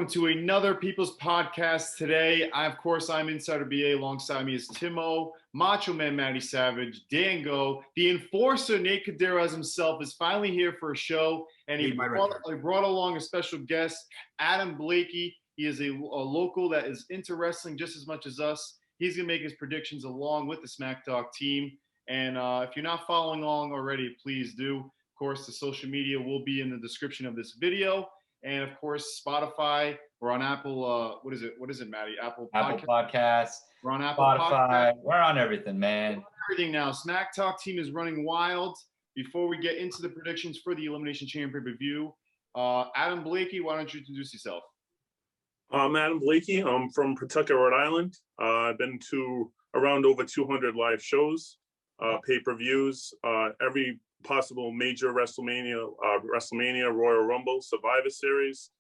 welcome to another People's Podcast today. I'm Insider BA. Alongside me is Timo, Macho Man Matty Savage, Dango, the enforcer Nate Caderas himself is finally here for a show, and he brought along a special guest, Adam Blakey. He is a local that is into wrestling just as much as us. He's going to make his predictions along with the SmackTalk team. And if you're not following along already, please do. Of course, the social media will be in the description of this video. And of course, Spotify. We're on Apple. What is it, Matty? Apple Podcasts. We're on Apple Spotify. Podcast. We're on everything, man. Everything now. SmackTalk team is running wild. Before we get into the predictions for the Elimination Chamber pay-per-view, Adam Blakey, why don't you introduce yourself? I'm Adam Blakey. I'm from Pawtucket, Rhode Island. I've been to around over 200 live shows, pay-per-views, every possible major WrestleMania, Royal Rumble, Survivor Series.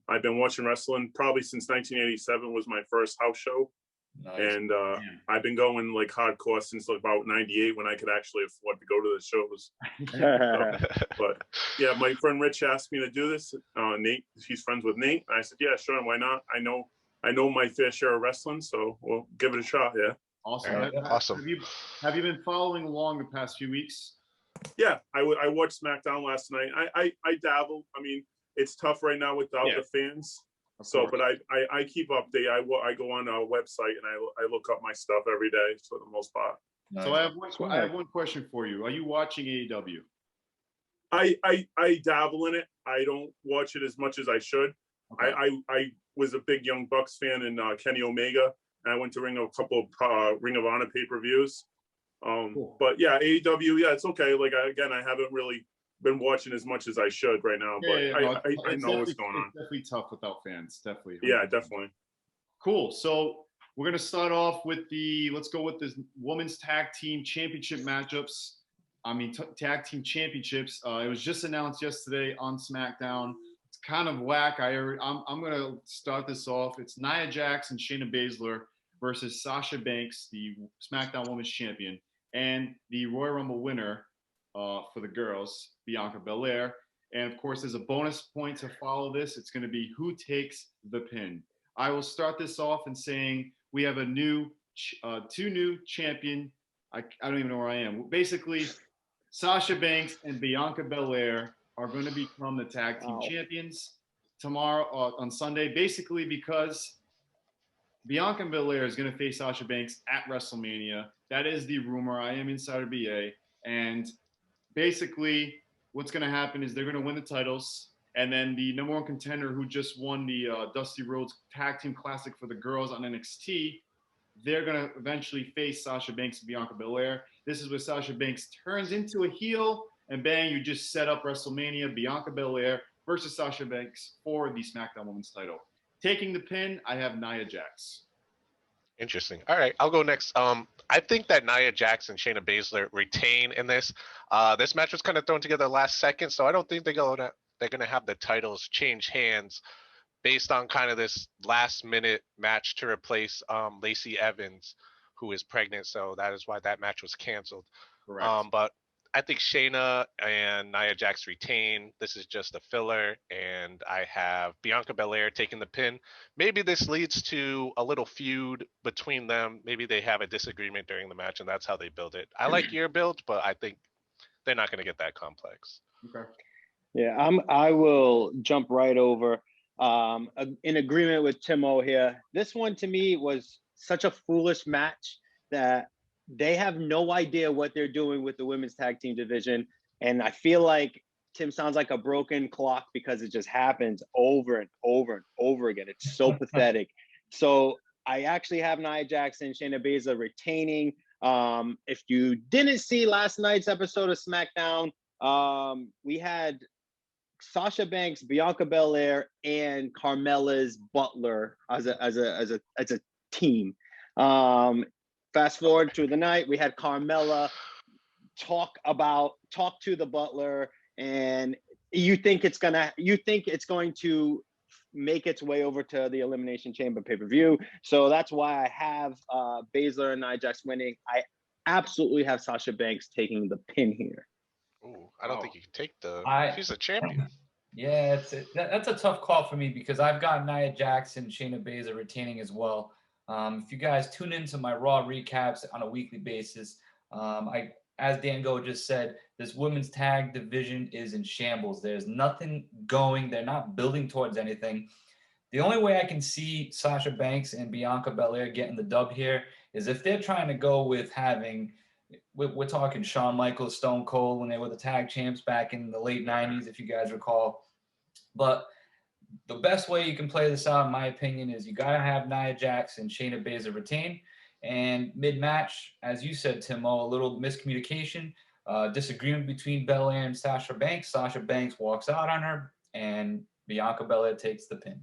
I've been watching wrestling probably since 1987 was my first house show. Nice. And I've been going like hardcore since about 98 when I could actually afford to go to the shows. But yeah, my friend Rich asked me to do this. Nate, he's friends with Nate. I said, yeah, sure, why not? I know my fair share of wrestling, so we'll give it a shot. Yeah. Awesome. Awesome. Have you been following along the past few weeks? Yeah, I watched SmackDown last night. I dabble. I mean, it's tough right now without the fans. So, but I keep update. I go on our website and I look up my stuff every day for the most part. Nice. So I have one question for you. Are you watching AEW? I dabble in it. I don't watch it as much as I should. Okay. I was a big Young Bucks fan and Kenny Omega, and I went to a couple of Ring of Honor pay-per-views. Cool. But yeah, AEW, yeah, it's okay. Like I haven't really been watching as much as I should right now, but I know what's going on. It's definitely tough without fans, definitely. Yeah, definitely. Cool. So we're gonna start off with let's go with the women's tag team championship matchups. Tag team championships. It was just announced yesterday on SmackDown. It's kind of whack. I'm gonna start this off. It's Nia Jax and Shayna Baszler versus Sasha Banks, the SmackDown Women's Champion, and the Royal Rumble winner for the girls, Bianca Belair. And of course, there's a bonus point to follow this. It's going to be who takes the pin. I will start this off in saying we have two new champion. I don't even know where I am. Basically, Sasha Banks and Bianca Belair are going to become the tag team champions tomorrow on Sunday, basically because Bianca Belair is going to face Sasha Banks at WrestleMania. That is the rumor. I am Insider BA. And basically, what's going to happen is they're going to win the titles. And then the number one contender who just won the Dusty Rhodes Tag Team Classic for the girls on NXT, they're going to eventually face Sasha Banks and Bianca Belair. This is where Sasha Banks turns into a heel. And bang, you just set up WrestleMania, Bianca Belair versus Sasha Banks for the SmackDown Women's title. Taking the pin, I have Nia Jax. Interesting. All right, I'll go next. I think that Nia Jax and Shayna Baszler retain in this. This match was kind of thrown together last second, so I don't think they're gonna have the titles change hands based on kind of this last minute match to replace Lacey Evans, who is pregnant. So that is why that match was canceled. Correct. But I think Shayna and Nia Jax retain. This is just a filler, and I have Bianca Belair taking the pin. Maybe this leads to a little feud between them. Maybe they have a disagreement during the match, and that's how they build it. I like your build, but I think they're not going to get that complex. Okay. Yeah, I will jump right over. In agreement with Timo here. This one to me was such a foolish match that they have no idea what they're doing with the women's tag team division. And I feel like Tim sounds like a broken clock because it just happens over and over and over again. It's so pathetic. So I actually have Nia Jax and Shayna Baszler retaining. If you didn't see last night's episode of SmackDown, we had Sasha Banks, Bianca Belair, and Carmella's Butler as a team. Fast forward through the night, we had Carmella talk to the Butler, and you think it's going to make its way over to the Elimination Chamber pay-per-view. So that's why I have Baszler and Nia Jax winning. I absolutely have Sasha Banks taking the pin here. Ooh, I don't think you can take she's a champion. Yeah, that's a tough call for me because I've got Nia Jackson, Shayna Baszler retaining as well. If you guys tune into my Raw recaps on a weekly basis, as Dango just said, this women's tag division is in shambles. There's nothing going. They're not building towards anything. The only way I can see Sasha Banks and Bianca Belair getting the dub here is if they're trying to go with having, we're talking Shawn Michaels, Stone Cold when they were the tag champs back in the late 90s, if you guys recall. But the best way you can play this out, in my opinion, is you got to have Nia Jax and Shayna Baszler retain. And mid-match, as you said, Timo, a little miscommunication, disagreement between Belair and Sasha Banks. Sasha Banks walks out on her, and Bianca Belair takes the pin.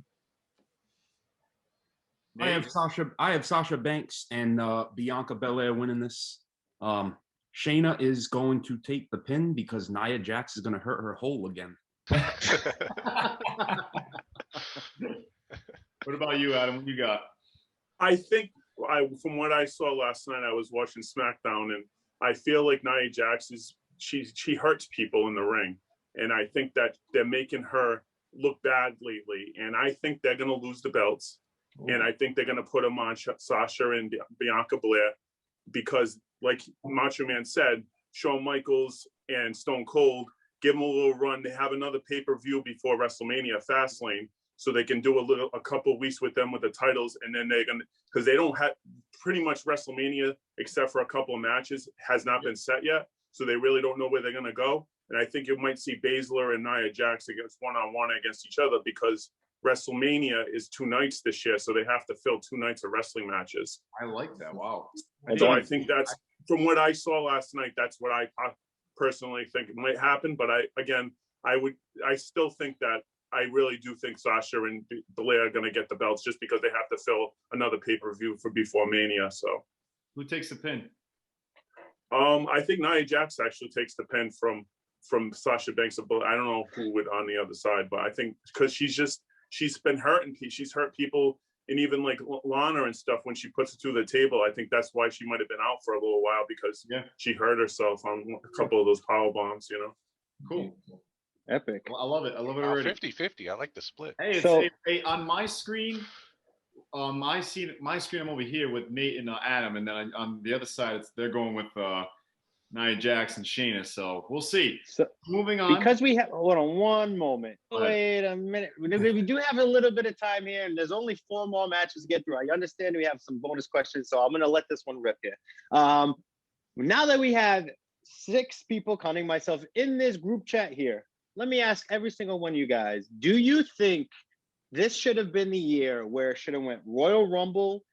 I have Sasha Banks and Bianca Belair winning this. Shayna is going to take the pin because Nia Jax is going to hurt her hole again. What about you, Adam? What you got? I think from what I saw last night, I was watching SmackDown, and I feel like Nia Jax she hurts people in the ring, and I think that they're making her look bad lately, and I think they're going to lose the belts. And I think they're going to put them on Sasha and Bianca Belair because, like Macho Man said, Shawn Michaels and Stone Cold, give them a little run. They have another pay-per-view before WrestleMania, Fastlane, so they can do a couple of weeks with them with the titles. And then they're going to, because they don't have pretty much WrestleMania, except for a couple of matches, has not been set yet. So they really don't know where they're going to go. And I think you might see Baszler and Nia Jax against one-on-one against each other because WrestleMania is 2 nights this year, so they have to fill 2 nights of wrestling matches. I like that. Wow. So I think that's, from what I saw last night, that's what I personally think might happen. But I still think that I really do think Sasha and Belair are going to get the belts just because they have to fill another pay-per-view before Mania. So who takes the pin? I think Nia Jax actually takes the pin from Sasha Banks. I don't know who would on the other side, but I think because she's been hurting people. She's hurt people, and even like Lana and stuff when she puts it through the table. I think that's why she might have been out for a little while because she hurt herself on a couple of those power bombs, Cool. Epic. Well, I love it. I love it already. 50-50. I like the split. Hey, hey, on my screen, my screen, I'm over here with Nate and Adam, and then on the other side, they're going with Nia Jax and Shayna. So we'll see. So, moving on. Because we have, hold on one moment. Wait a minute. We do have a little bit of time here, and there's only 4 more matches to get through. I understand we have some bonus questions, so I'm going to let this one rip here. Now that we have 6 people, counting myself, in this group chat here, let me ask every single one of you guys, do you think this should have been the year where it should have went Royal Rumble,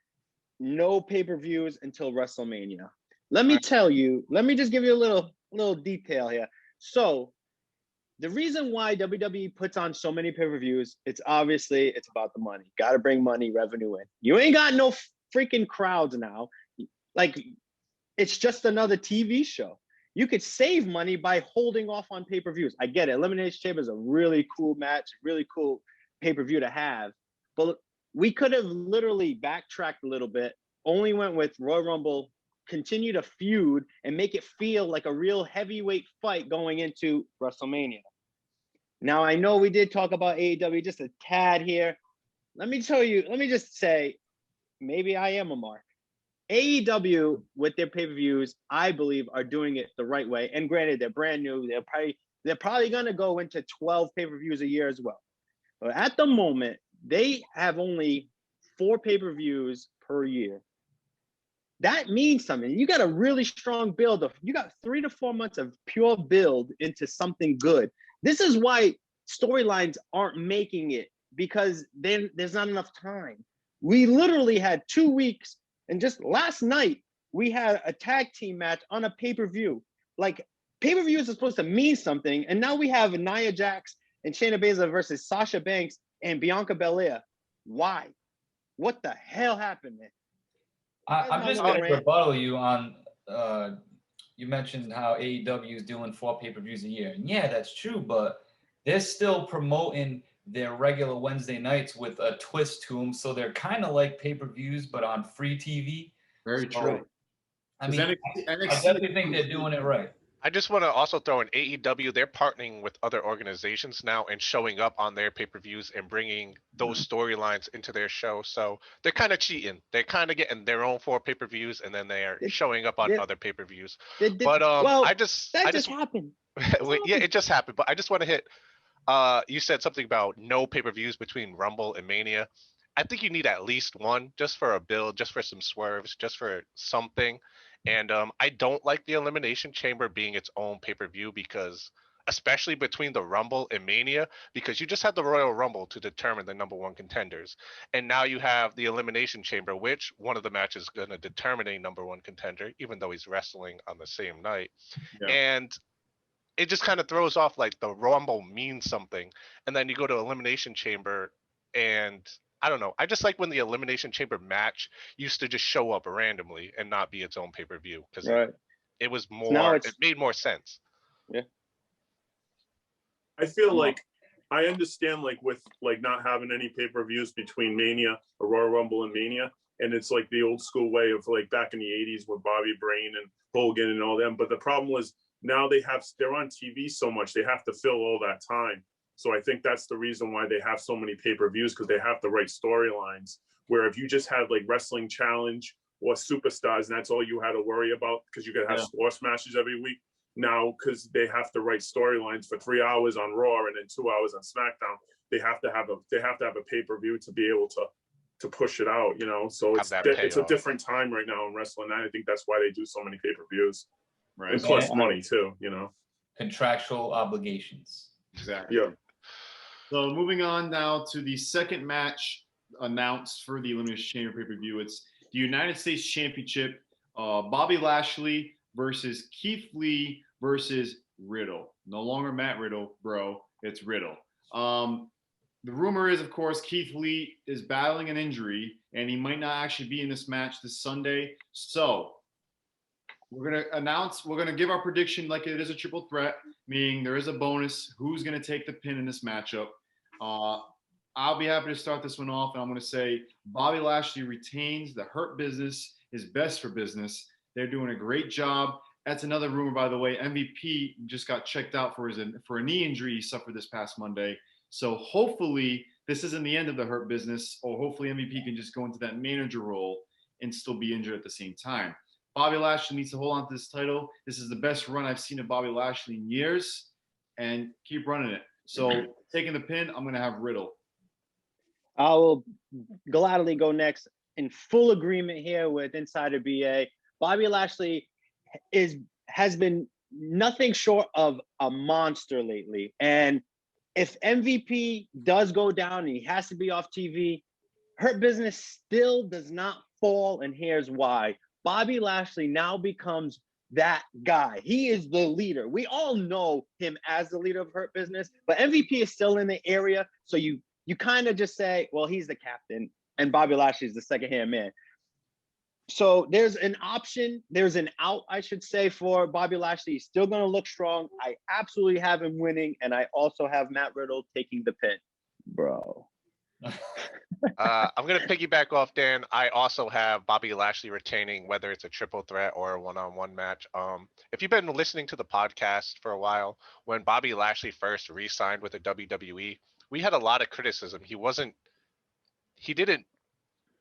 no pay-per-views until WrestleMania? Let me tell you, let me just give you a little detail here. So the reason why WWE puts on so many pay-per-views, it's about the money. Got to bring money, revenue in. You ain't got no freaking crowds now. Like, it's just another TV show. You could save money by holding off on pay-per-views. I get it. Elimination Chamber is a really cool match, really cool pay-per-view to have. But we could have literally backtracked a little bit, only went with Royal Rumble, continue to feud, and make it feel like a real heavyweight fight going into WrestleMania. Now, I know we did talk about AEW just a tad here. Let me just say, maybe I am a mark. AEW with their pay-per-views, I believe, are doing it the right way. And granted, they're brand new. They're probably going to go into 12 pay-per-views a year as well. But at the moment, they have only 4 pay-per-views per year. That means something. You got a really strong build. You got 3 to 4 months of pure build into something good. This is why storylines aren't making it, because then there's not enough time. We literally had 2 weeks. And just last night, we had a tag team match on a pay-per-view. Like, pay-per-views are supposed to mean something. And now we have Nia Jax and Shayna Baszler versus Sasha Banks and Bianca Belair. Why? What the hell happened, man? I'm just going to rebuttal you on, you mentioned how AEW is doing 4 pay-per-views a year. And yeah, that's true, but they're still promoting their regular Wednesday nights with a twist to them. So they're kind of like pay-per-views, but on free TV. Very true. I mean, I definitely think they're doing it right. I just want to also throw in AEW. They're partnering with other organizations now and showing up on their pay-per-views and bringing those storylines into their show. So they're kind of cheating. They're kind of getting their own 4 pay-per-views and then they are showing up on other pay-per-views. But well, I just happened. yeah, it just happened. But I just want to hit. You said something about no pay-per-views between Rumble and Mania. I think you need at least one just for a build, just for some swerves, just for something. And I don't like the Elimination Chamber being its own pay-per-view because, especially between the Rumble and Mania, because you just had the Royal Rumble to determine the number 1 contenders. And now you have the Elimination Chamber, which one of the matches is going to determine a number 1 contender, even though he's wrestling on the same night. Yeah. And it just kind of throws off like the Rumble means something. And then you go to Elimination Chamber and I don't know. I just like when the Elimination Chamber match used to just show up randomly and not be its own pay-per-view because it was more, it made more sense. Yeah. I feel like I understand like with like not having any pay-per-views between Mania or Royal Rumble and Mania. And it's like the old school way of like back in the 80s with Bobby Brain and Hogan and all them. But the problem was now they're on TV so much, they have to fill all that time. So I think that's the reason why they have so many pay-per-views, because they have the right storylines. Where if you just had like Wrestling Challenge or Superstars, and that's all you had to worry about, because you could have sports matches every week. Now, because they have to write storylines for 3 hours on Raw and then 2 hours on SmackDown, they have to have a pay-per-view to be able to push it out. You know, so it's a different time right now in wrestling. And I think that's why they do so many pay-per-views, right? And plus money too. You know, contractual obligations. Exactly. Yeah. So moving on now to the second match announced for the Elimination Chamber pay-per-view. It's the United States Championship, Bobby Lashley versus Keith Lee versus Riddle. No longer Matt Riddle, bro. It's Riddle. The rumor is, of course, Keith Lee is battling an injury, and he might not actually be in this match this Sunday. So we're going to give our prediction like it is a triple threat, meaning there is a bonus. Who's going to take the pin in this matchup? I'll be happy to start this one off, and I'm going to say Bobby Lashley retains. The Hurt Business is best for business. They're doing a great job. That's another rumor, by the way. MVP just got checked out for a knee injury he suffered this past Monday. So hopefully this isn't the end of the Hurt Business, or hopefully MVP can just go into that manager role and still be injured at the same time. Bobby Lashley needs to hold on to this title. This is the best run I've seen of Bobby Lashley in years, and keep running it. So taking the pin, I'm going to have Riddle. I will gladly go next. In full agreement here with Insider BA. Bobby Lashley has been nothing short of a monster lately. And if MVP does go down and he has to be off TV, Hurt Business still does not fall, and here's why. Bobby Lashley now becomes that guy. He is the leader. We all know him as the leader of Hurt Business, but MVP is still in the area. So you kind of just say, well, he's the captain and Bobby Lashley is the second-hand man. So there's an option. There's an out, I should say, for Bobby Lashley. He's still going to look strong. I absolutely have him winning, and I also have Matt Riddle taking the pin. Bro. I'm going to piggyback off Dan. I also have Bobby Lashley retaining, whether it's a triple threat or a one-on-one match. If you've been listening to the podcast for a while, when Bobby Lashley first re-signed with the WWE, we had a lot of criticism. He didn't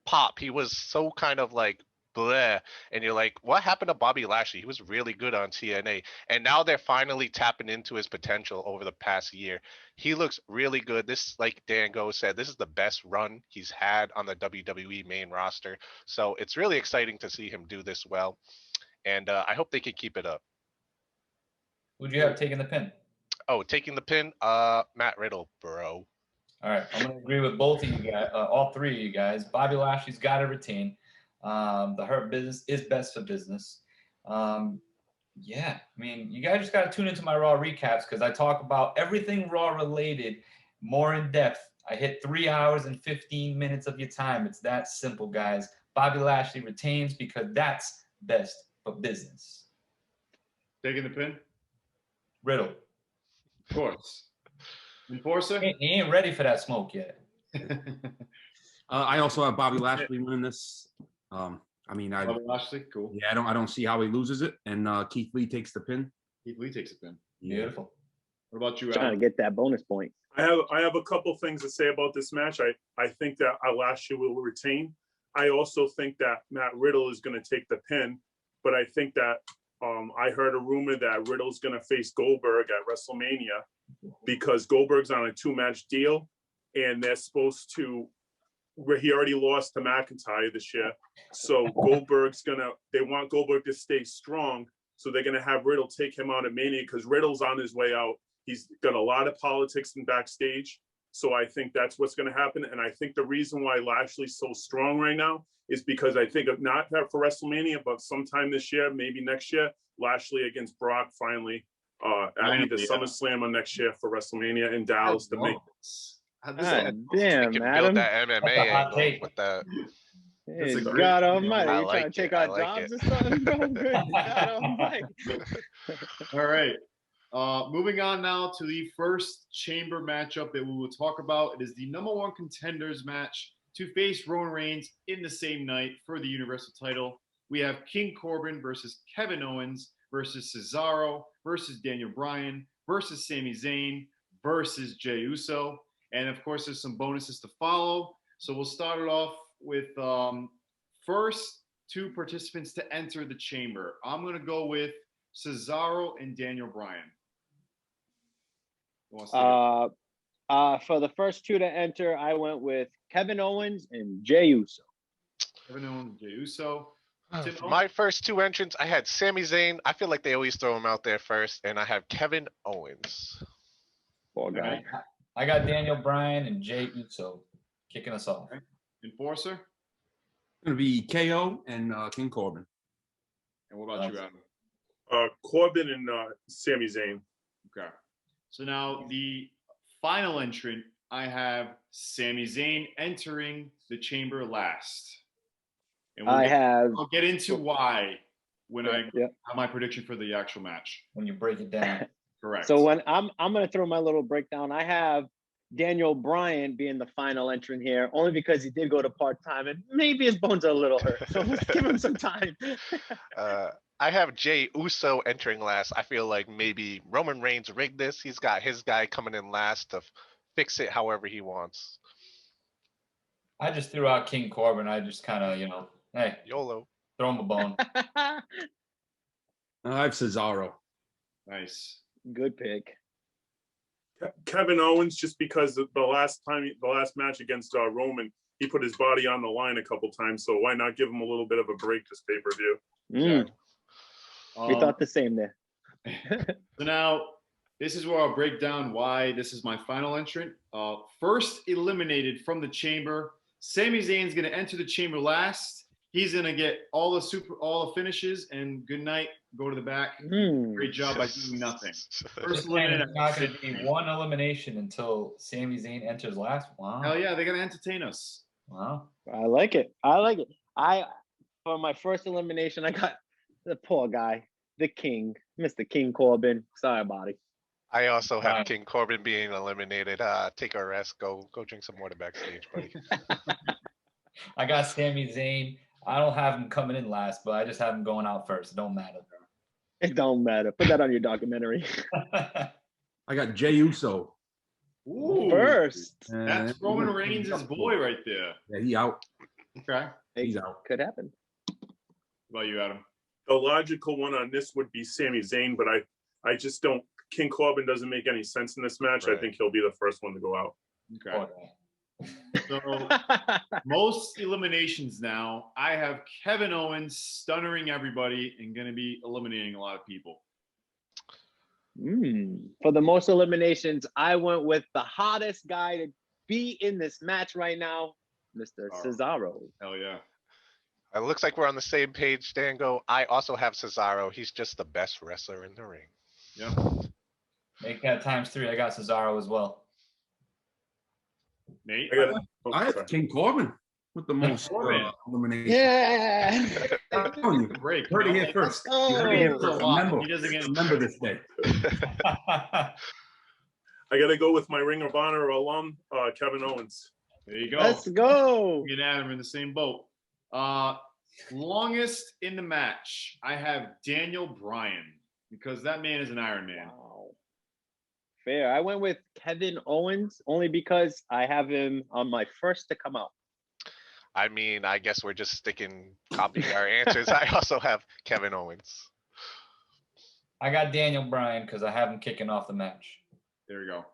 pop. He was so kind of like bleh. And you're like, what happened to Bobby Lashley? He was really good on TNA. And now they're finally tapping into his potential over the past year. He looks really good. This, like Dan Go said, this is the best run he's had on the WWE main roster. So it's really exciting to see him do this well. And I hope they can keep it up. Who'd you have taking the pin? Oh, taking the pin? Matt Riddle, bro. All right, I'm going to agree with both of you guys, all three of you guys. Bobby Lashley's got to retain. The Hurt Business is best for business. Yeah, I mean, you guys just got to tune into my Raw recaps because I talk about everything Raw related more in depth. I hit 3 hours and 15 minutes of your time. It's that simple, guys. Bobby Lashley retains because that's best for business. Taking the pin? Riddle. Of course. Enforcer? He ain't ready for that smoke yet. I also have Bobby Lashley winning this. Bobby Lashley, cool. Yeah, I don't see how he loses it, and Keith Lee takes the pin. Keith Lee takes a pin. Beautiful. What about you, Trying Adam? to get that bonus point. I have a couple things to say about this match. I think that Lashley will retain. I also think that Matt Riddle is going to take the pin, but I think that I heard a rumor that Riddle's going to face Goldberg at WrestleMania because Goldberg's on a 2-match deal, and they're supposed to. He already lost to McIntyre this year, so they want Goldberg to stay strong, so they're gonna have Riddle take him out at Mania because Riddle's on his way out. He's got a lot of politics in backstage, so I think that's what's gonna happen. And I think the reason why Lashley's so strong right now is because I think of not for WrestleMania, but sometime this year, maybe next year, Lashley against Brock finally at either SummerSlam or next year for WrestleMania in Dallas to make. God We damn, can Adam. build that That's MMA a hot angle take. with that. Hey, a great God point. Almighty, I you trying like to take it. I our like jobs it. or something, bro? Good. God Almighty. All right. Moving on now to the first chamber matchup that we will talk about. It is the #1 contenders match to face Roman Reigns in the same night for the Universal title. We have King Corbin versus Kevin Owens versus Cesaro versus Daniel Bryan versus Sami Zayn versus Jey Uso. And of course, there's some bonuses to follow. So we'll start it off with first 2 participants to enter the chamber. I'm going to go with Cesaro and Daniel Bryan. For the first 2 to enter, I went with Kevin Owens and Jey Uso. Kevin Owens and Jey Uso. For my first 2 entrants, I had Sami Zayn. I feel like they always throw him out there first, and I have Kevin Owens. Poor guy. I got Daniel Bryan and Jey Uso kicking us off. Okay. Enforcer. It's gonna be KO and King Corbin. And what about you, Adam? Corbin and Sami Zayn. Okay. So now the final entrant, I have Sami Zayn entering the chamber last. And I'll get into why when I have my prediction for the actual match. When you break it down. Correct. So when I'm gonna throw my little breakdown, I have Daniel Bryan being the final entrant here, only because he did go to part-time and maybe his bones are a little hurt. So let's give him some time. I have Jey Uso entering last. I feel like maybe Roman Reigns rigged this. He's got his guy coming in last to fix it however he wants. I just threw out King Corbin. I just kind of, hey, YOLO. throw him a bone. I have Cesaro. Nice. Good pick. Kevin Owens, just because the last match against Roman, he put his body on the line a couple times. So why not give him a little bit of a break this pay-per-view? We thought the same there. So now, this is where I'll break down why this is my final entrant. First eliminated from the chamber, Sami Zayn's going to enter the chamber last. He's going to get all the finishes, and good night, go to the back. Great job by doing nothing. First eliminated. Not going to be one elimination until Sami Zayn enters last. Wow. Hell yeah, they're going to entertain us. Wow. I like it. For my first elimination, I got the poor guy, the King, Mr. King Corbin. Sorry about it. I also have King Corbin being eliminated. Take a rest. Go drink some water backstage, buddy. I got Sami Zayn. I don't have him coming in last, but I just have him going out first. It don't matter. It don't matter. Put that on your documentary. I got Jey Uso. Ooh, first. That's Roman Reigns' boy right there. Yeah, he out. Okay. He's out. Could happen. What about you, Adam? The logical one on this would be Sami Zayn, but I just don't. King Corbin doesn't make any sense in this match. Right. I think he'll be the first one to go out. Okay. So most eliminations now, I have Kevin Owens stunnering everybody and going to be eliminating a lot of people. For the most eliminations, I went with the hottest guy to be in this match right now, Mr. Cesaro. Hell yeah. It looks like we're on the same page, Dango. I also have Cesaro. He's just the best wrestler in the ring. Yeah. Make that ×3. I got Cesaro as well. Nate? I have King Corbin with the most eliminations. Yeah. I'm telling you, Break. heard it here first. You heard it here first. Remember this day. I got to go with my Ring of Honor alum, Kevin Owens. There you go. Let's go. Me and Adam are in the same boat. Longest in the match, I have Daniel Bryan. because that man is an Iron Man. Wow. Fair. I went with Kevin Owens only because I have him on my first to come out. I mean, I guess we're just copying our answers. I also have Kevin Owens. I got Daniel Bryan because I have him kicking off the match. There we go.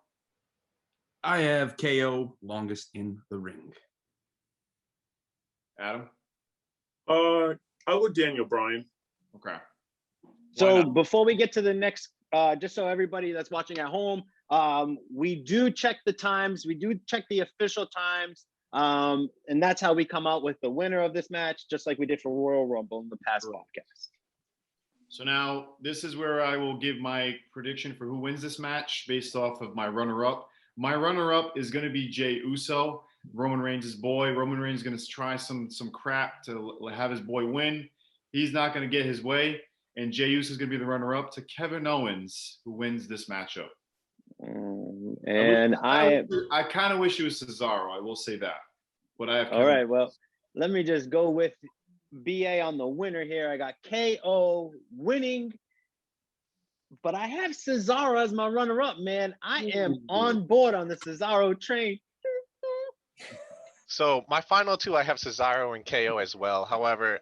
I have KO longest in the ring. Adam? I'll go Daniel Bryan. Okay. So before we get to the next, just so everybody that's watching at home, we do check the times. We do check the official times. And that's how we come out with the winner of this match, just like we did for Royal Rumble in the past podcast. So now this is where I will give my prediction for who wins this match based off of my runner-up. My runner-up is going to be Jey Uso, Roman Reigns' boy. Roman Reigns is going to try some crap to have his boy win. He's not going to get his way. And Jey Uso is going to be the runner-up to Kevin Owens, who wins this matchup. And I kind of wish it was Cesaro. I will say that. But I have Kevin. All right, well, let me just go with BA on the winner here. I got KO winning, but I have Cesaro as my runner-up, man. I am on board on the Cesaro train. So my final two, I have Cesaro and KO as well. However,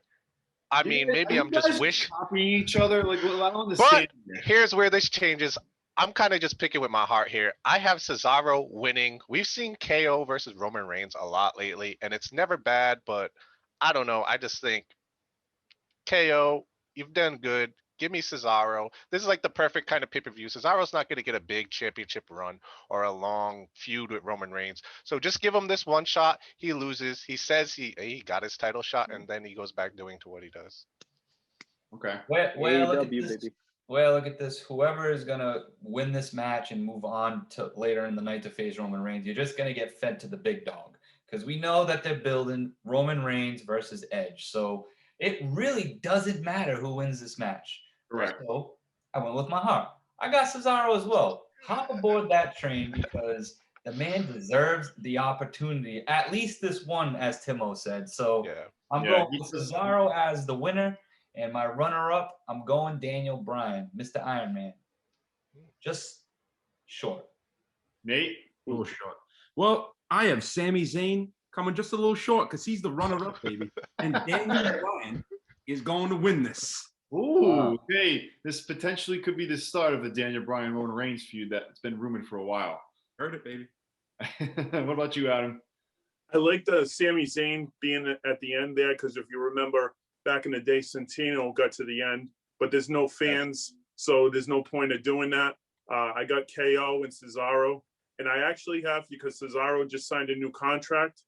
I mean, maybe I'm just copying each other. Like, well, I don't But understand. here's where this changes. I'm kind of just picking with my heart here. I have Cesaro winning. We've seen KO versus Roman Reigns a lot lately, and it's never bad, but I don't know. I just think KO, you've done good. Give me Cesaro. This is like the perfect kind of pay-per-view. Cesaro's not going to get a big championship run or a long feud with Roman Reigns. So just give him this one shot. He loses. He says he got his title shot, and then he goes back doing to what he does. Okay. Well, look at this. Whoever is going to win this match and move on to later in the night to face Roman Reigns, you're just going to get fed to the big dog. Because we know that they're building Roman Reigns versus Edge. So it really doesn't matter who wins this match. Correct. So I went with my heart. I got Cesaro as well. Hop aboard that train because the man deserves the opportunity. At least this one, as Timo said. So I'm going with Cesaro as the winner. And my runner-up, I'm going Daniel Bryan, Mr. Iron Man. Just short. Nate? A little short. Well, I have Sami Zayn coming just a little short because he's the runner-up, baby. And Daniel Bryan is going to win this. Ooh, okay. This potentially could be the start of the Daniel Bryan Roman Reigns feud that's been rumored for a while. Heard it, baby. What about you, Adam? I like the Sami Zayn being at the end there because if you remember back in the day, Santino got to the end, but there's no fans, so there's no point of doing that. I got KO and Cesaro, and I actually have, because Cesaro just signed a new contract,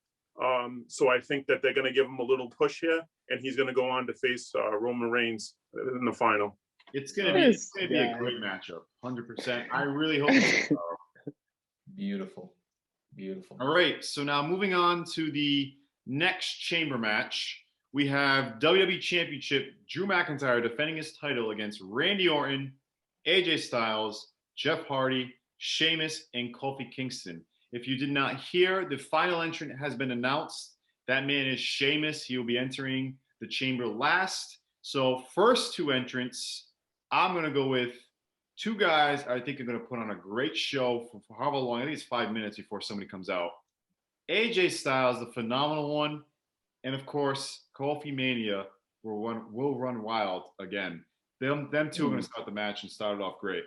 so I think that they're going to give him a little push here, and he's going to go on to face Roman Reigns in the final. It's going to be a great matchup, 100%. I really hope it's Cesaro. Beautiful. Beautiful. All right, so now moving on to the next chamber match. We have WWE Championship, Drew McIntyre defending his title against Randy Orton, AJ Styles, Jeff Hardy, Sheamus, and Kofi Kingston. If you did not hear, the final entrant has been announced. That man is Sheamus. He will be entering the chamber last. So first two entrants, I'm going to go with two guys I think are going to put on a great show for however long. I think it's 5 minutes before somebody comes out. AJ Styles, the phenomenal one. And of course, Kofi Mania will run wild again. Them two are going to start the match and start it off great.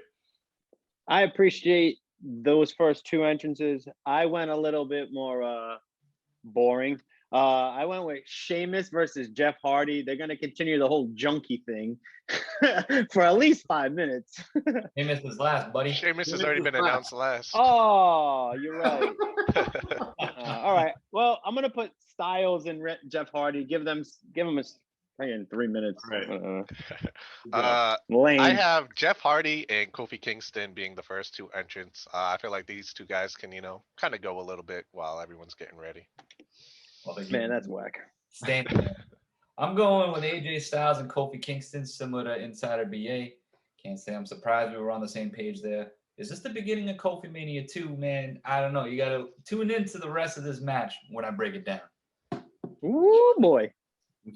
I appreciate those first two entrances. I went a little bit more boring. I went with Sheamus versus Jeff Hardy. They're going to continue the whole junkie thing for at least 5 minutes. Sheamus is last, buddy. Sheamus has already been announced last. Oh, you're right. All right. Well, I'm going to put Styles and Jeff Hardy. Give them a 3 minutes. Right. Lame. I have Jeff Hardy and Kofi Kingston being the first two entrants. I feel like these two guys can, kind of go a little bit while everyone's getting ready. Well, Man, that's whack. Standing there. I'm going with AJ Styles and Kofi Kingston, similar to Insider BA. Can't say I'm surprised we were on the same page there. Is this the beginning of Kofi Mania 2, man? I don't know. You got to tune into the rest of this match when I break it down. Ooh, boy.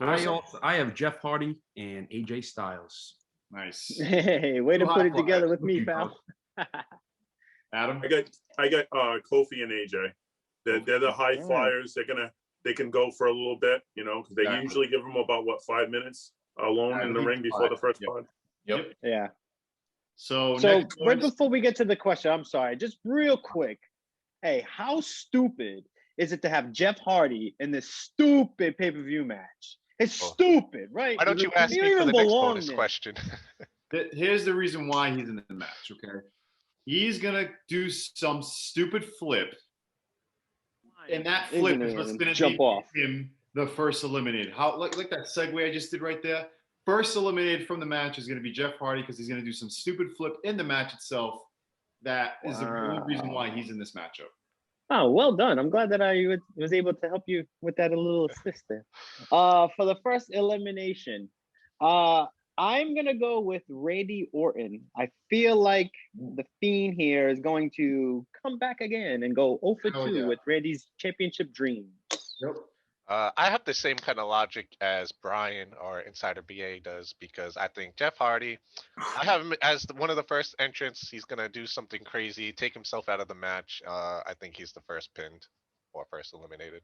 I have Jeff Hardy and AJ Styles. Nice. Hey, way to Too put hot it for together it. with me, pal. Adam? I got Kofi and AJ. They're the high flyers. They can go for a little bit, you know, because they Exactly. usually give them about 5 minutes alone in the ring before the first pod. Yep. Yeah. So So next right before we get to the question, I'm sorry, just real quick. Hey, how stupid is it to have Jeff Hardy in this stupid pay-per-view match? It's stupid, right? Why don't you ask He me don't for the even next belong bonus there. question? here's the reason why he's in the match, okay? He's going to do some stupid flip. And that flip is what's going to jump off him the first eliminated. How like that segue I just did right there? First eliminated from the match is going to be Jeff Hardy because he's going to do some stupid flip in the match itself. That is the only reason why he's in this matchup. Oh, well done. I'm glad that I was able to help you with that a little assist there. For the first elimination, I'm going to go with Randy Orton. I feel like the Fiend here is going to come back again and go 0 for 2 with Randy's championship dream. Yep. I have the same kind of logic as Brian or Insider BA does because I think Jeff Hardy, I have him as one of the first entrants. He's going to do something crazy, take himself out of the match. I think he's the first pinned or first eliminated.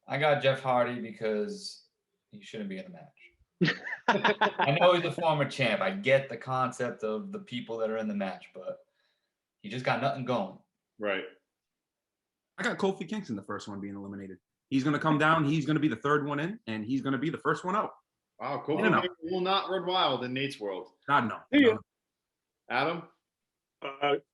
I got Jeff Hardy because he shouldn't be in a match. I know he's a former champ. I get the concept of the people that are in the match, but he just got nothing going. Right. I got Kofi Kingston, the first one being eliminated. He's going to come down. He's going to be the third one in, and he's going to be the first one out. Wow, Kofi will not run wild in Nate's world. God, no. Yeah. No. Adam?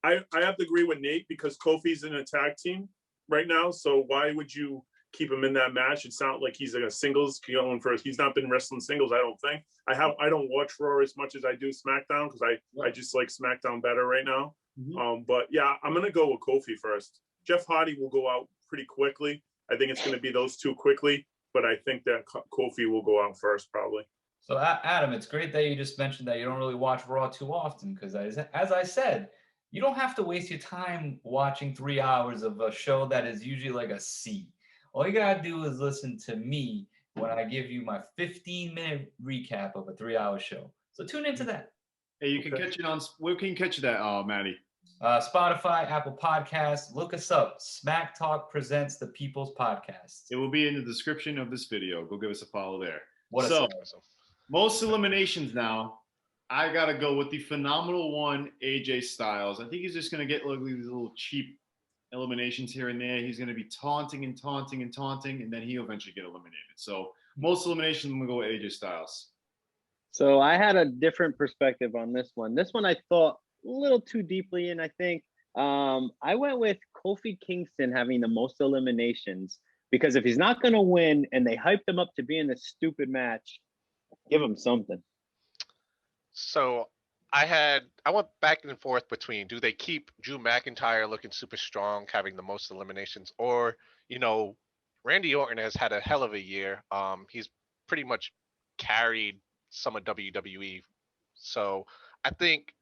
I have to agree with Nate because Kofi's in a tag team right now. So why would you keep him in that match? It's not like he's like a singles going first. He's not been wrestling singles, I don't think. I don't watch Raw as much as I do SmackDown because I just like SmackDown better right now. Mm-hmm. But yeah, I'm gonna go with Kofi first. Jeff Hardy will go out pretty quickly. I think it's gonna be those two quickly, but I think that Kofi will go out first probably. So Adam, it's great that you just mentioned that you don't really watch Raw too often because as I said, you don't have to waste your time watching 3 hours of a show that is usually like a C. All you gotta do is listen to me when I give you my 15-minute recap of a 3-hour show. So tune into that. Hey, you can catch it on. Where can you catch that, Maddie? Spotify, Apple Podcasts. Look us up. SmackTalk presents the People's Podcast. It will be in the description of this video. Go give us a follow there. So, most eliminations now. I gotta go with the phenomenal one, AJ Styles. I think he's just gonna get these little cheap eliminations here and there. He's gonna be taunting, and then he'll eventually get eliminated. So most eliminations, I'm gonna go with AJ Styles. So I had a different perspective on this one. This one I thought a little too deeply in, I think. I went with Kofi Kingston having the most eliminations because if he's not going to win and they hyped him up to be in this stupid match, give him something. So I went back and forth between do they keep Drew McIntyre looking super strong, having the most eliminations, or, you know, Randy Orton has had a hell of a year. He's pretty much carried some of WWE. So I think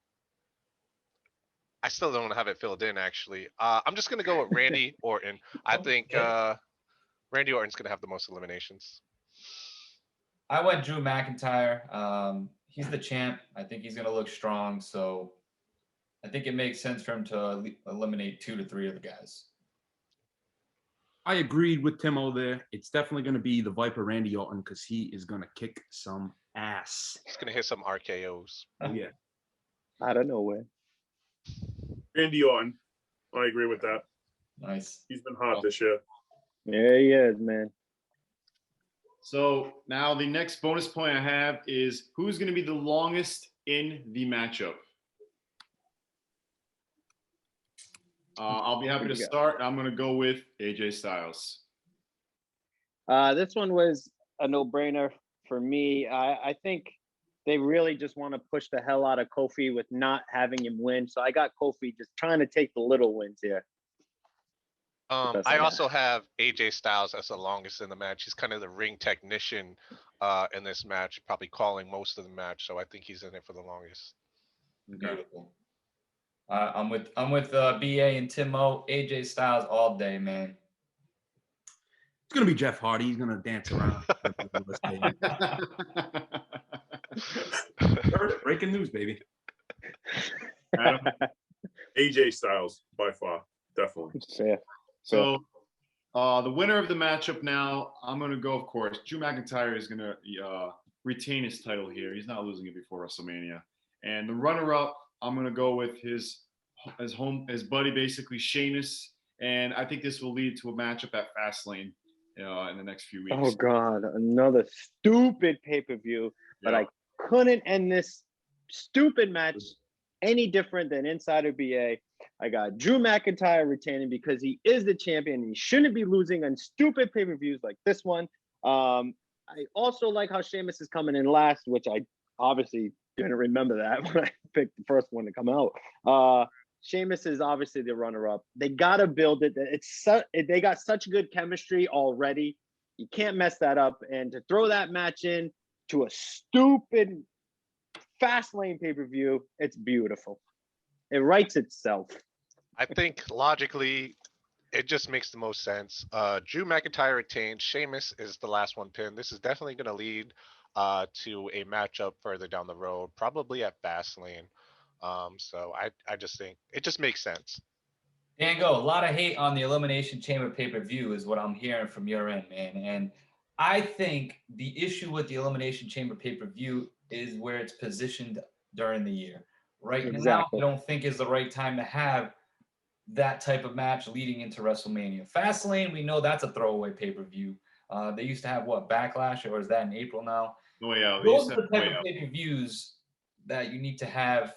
I still don't have it filled in, actually. I'm just going to go with Randy Orton. I think Randy Orton's going to have the most eliminations. I went Drew McIntyre. He's the champ. I think he's going to look strong. So I think it makes sense for him to eliminate 2 to 3 of the guys. I agreed with Timo there. It's definitely going to be the Viper Randy Orton because he is going to kick some ass. He's going to hit some RKOs. Yeah. Out of nowhere. Randy Orton. I agree with that. Nice. He's been hot this year. Yeah, he is, man. So now the next bonus point I have is who's going to be the longest in the matchup? I'll be happy to start. I'm going to go with AJ Styles. This one was a no-brainer for me. I think they really just want to push the hell out of Kofi with not having him win. So I got Kofi just trying to take the little wins here. I also have AJ Styles as the longest in the match. He's kind of the ring technician in this match, probably calling most of the match. So I think he's in it for the longest. Beautiful. I'm with BA and Timo. AJ Styles all day, man. It's going to be Jeff Hardy. He's going to dance around. Heard it. Breaking news, baby. Adam? AJ Styles by far, definitely. Yeah. So the winner of the matchup now, I'm going to go, of course. Drew McIntyre is going to retain his title here. He's not losing it before WrestleMania. And the runner-up, I'm going to go with his buddy, basically, Sheamus. And I think this will lead to a matchup at Fastlane in the next few weeks. Oh God, another stupid pay-per-view. But I couldn't end this stupid match any different than Insider BA. I got Drew McIntyre retaining because he is the champion. He shouldn't be losing on stupid pay-per-views like this one. I also like how Sheamus is coming in last, which I obviously didn't remember that when I picked the first one to come out. Sheamus is obviously the runner-up. They gotta build it. They got such good chemistry already. You can't mess that up. And to throw that match in to a stupid Fastlane pay-per-view, it's beautiful. It writes itself. I think logically, it just makes the most sense. Drew McIntyre retained. Sheamus is the last one pinned. This is definitely going to lead to a matchup further down the road, probably at Fastlane. So I just think it just makes sense. Dango, a lot of hate on the Elimination Chamber pay-per-view is what I'm hearing from your end, man. And I think the issue with the Elimination Chamber pay-per-view is where it's positioned during the year. Right now, I don't think is the right time to have that type of match leading into WrestleMania. Fastlane, we know that's a throwaway pay-per-view. They used to have, Backlash, or is that in April now? No Way Out. Those are the type of pay-per-views that you need to have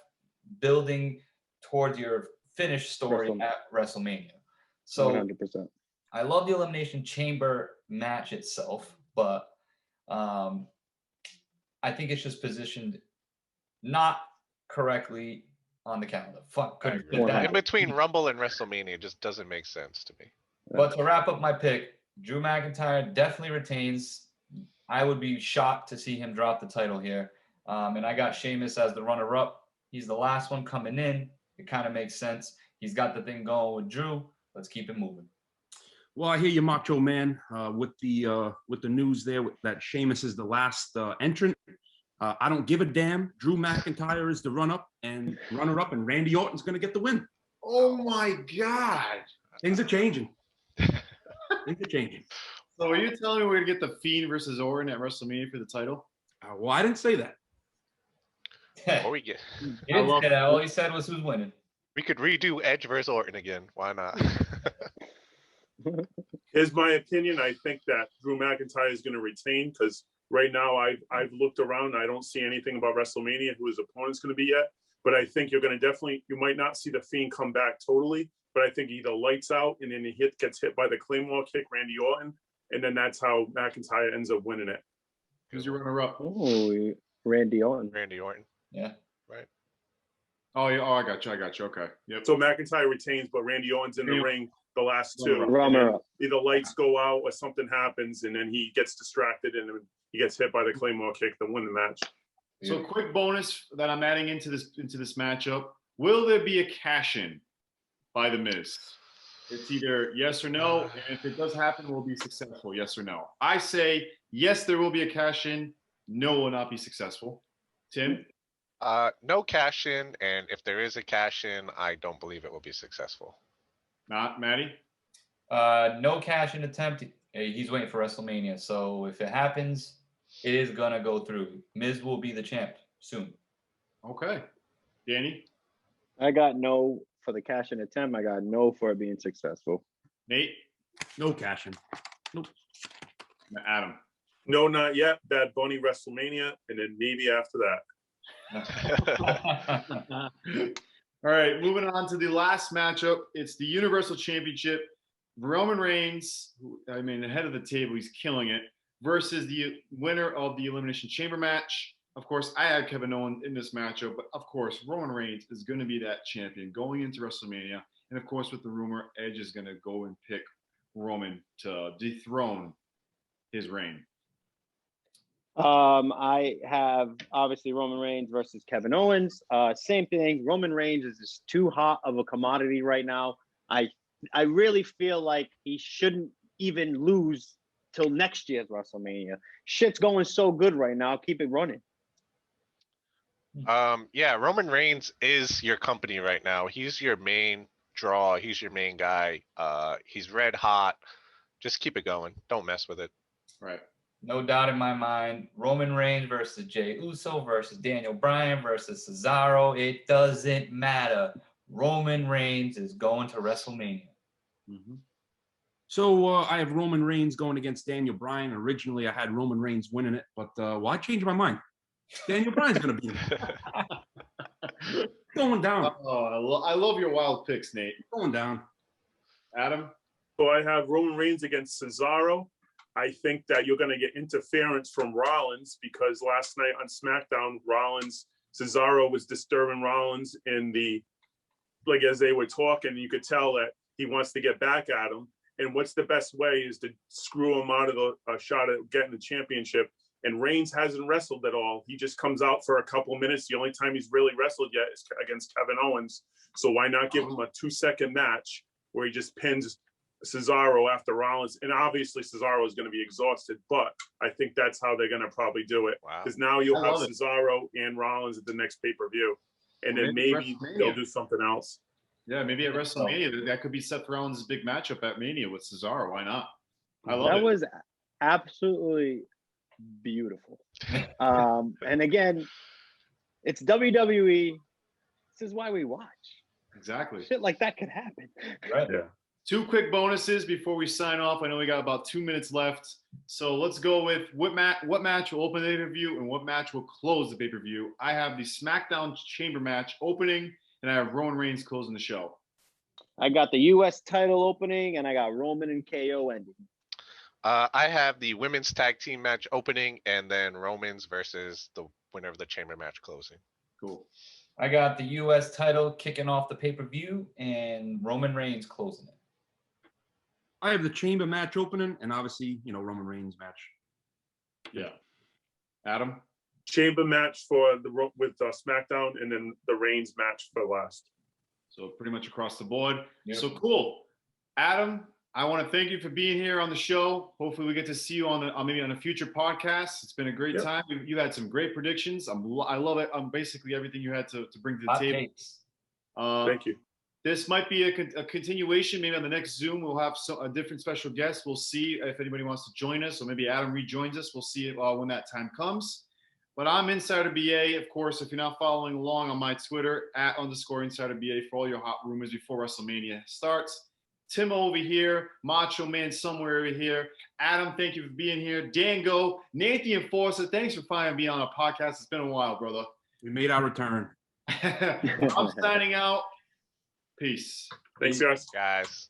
building towards your finished story at WrestleMania. So 100%. I love the Elimination Chamber match itself, but I think it's just positioned not correctly on the calendar. Couldn't fit that. In between Rumble and WrestleMania, it just doesn't make sense to me. But to wrap up my pick, Drew McIntyre definitely retains. I would be shocked to see him drop the title here. And I got Sheamus as the runner-up. He's the last one coming in. It kind of makes sense. He's got the thing going with Drew. Let's keep it moving. Well, I hear you, Macho Man, with the news there that Sheamus is the last entrant. I don't give a damn. Drew McIntyre is the runner-up, and Randy Orton's going to get the win. Oh my God! Things are changing. Things are changing. So, are you telling me we're going to get the Fiend versus Orton at WrestleMania for the title? Well, I didn't say that. Or we get. He didn't say that. All he said was who's winning. We could redo Edge versus Orton again. Why not? Here's my opinion. I think that Drew McIntyre is going to retain because right now I've looked around. I don't see anything about WrestleMania who his opponent's going to be yet. But I think you might not see the Fiend come back totally. But I think he either lights out and then he gets hit by the Claymore kick, Randy Orton, and then that's how McIntyre ends up winning it. Who's your runner-up? Oh, Randy Orton. Randy Orton. Yeah. Right. Oh, yeah. Oh, I got you. Okay. Yep. So McIntyre retains, but Randy Orton's in the ring the last two. Either lights go out or something happens, and then he gets distracted and he gets hit by the Claymore kick to win the match. So, quick bonus that I'm adding into this matchup: will there be a cash-in by The Miz? It's either yes or no, and if it does happen, will it be successful? Yes or no? I say yes, there will be a cash-in. No, will not be successful. Tim? No cash in, and if there is a cash in, I don't believe it will be successful. Not Maddie? No cash in attempt. He's waiting for WrestleMania. So if it happens, it is gonna go through. Miz will be the champ soon. Okay. Danny? I got no for the cash in attempt. I got no for it being successful. Nate? No cash in. Nope. Adam? No, not yet. Bad Bunny WrestleMania, and then maybe after that. All right, moving on to the last matchup. It's the Universal Championship. Roman Reigns, ahead of the table, he's killing it, versus the winner of the Elimination Chamber match. Of course, I had Kevin Owens in this matchup, but of course, Roman Reigns is going to be that champion going into WrestleMania. And of course, with the rumor, Edge is going to go and pick Roman to dethrone his reign. I have obviously Roman Reigns versus Kevin Owens. Same thing. Roman Reigns is just too hot of a commodity right now. I really feel like he shouldn't even lose till next year's WrestleMania. Shit's going so good right now. Keep it running. Yeah, Roman Reigns is your company right now. He's your main draw. He's your main guy. He's red hot. Just keep it going. Don't mess with it. Right. No doubt in my mind, Roman Reigns versus Jey Uso versus Daniel Bryan versus Cesaro. It doesn't matter. Roman Reigns is going to WrestleMania. Mm-hmm. So I have Roman Reigns going against Daniel Bryan. Originally, I had Roman Reigns winning it, but I changed my mind. Daniel Bryan's going to be going down. Oh, I love your wild picks, Nate. Going down. Adam? So I have Roman Reigns against Cesaro. I think that you're going to get interference from Rollins because last night on SmackDown, Cesaro was disturbing Rollins as they were talking, you could tell that he wants to get back at him. And what's the best way is to screw him out of a shot at getting the championship. And Reigns hasn't wrestled at all. He just comes out for a couple minutes. The only time he's really wrestled yet is against Kevin Owens. So why not give him a 2-second match where he just pins Cesaro after Rollins? And obviously Cesaro is going to be exhausted, but I think that's how they're going to probably do it. Because now you'll have Cesaro and Rollins at the next pay-per-view. And then maybe they'll do something else. Yeah, maybe at WrestleMania. That could be Seth Rollins' big matchup at Mania with Cesaro. Why not? I love it. That was absolutely beautiful. And again, it's WWE. This is why we watch. Exactly. Shit like that could happen. Right. Yeah. 2 quick bonuses before we sign off. I know we got about 2 minutes left. So let's go with what match will open the pay-per-view and what match will close the pay-per-view. I have the SmackDown Chamber match opening, and I have Roman Reigns closing the show. I got the U.S. title opening, and I got Roman and KO ending. I have the women's tag team match opening, and then Roman's versus the winner of the chamber match closing. Cool. I got the U.S. title kicking off the pay-per-view and Roman Reigns closing it. I have the chamber match opening, and obviously, Roman Reigns match. Yeah. Adam? Chamber match with SmackDown, and then the Reigns match for last. So pretty much across the board. Yep. So cool. Adam, I want to thank you for being here on the show. Hopefully we get to see you maybe on a future podcast. It's been a great time. You had some great predictions. I love it. Basically everything you had to bring to the table. Thank you. This might be a continuation. Maybe on the next Zoom, we'll have a different special guest. We'll see if anybody wants to join us, or maybe Adam rejoins us. We'll see when that time comes. But I'm Insider BA. Of course, if you're not following along on my Twitter, @_Insider BA for all your hot rumors before WrestleMania starts. Tim over here, Macho Man somewhere over here. Adam, thank you for being here. Dango, Nathan Enforcer, thanks for finally being on our podcast. It's been a while, brother. We made our return. I'm signing out. Peace. Thanks, guys. Guys.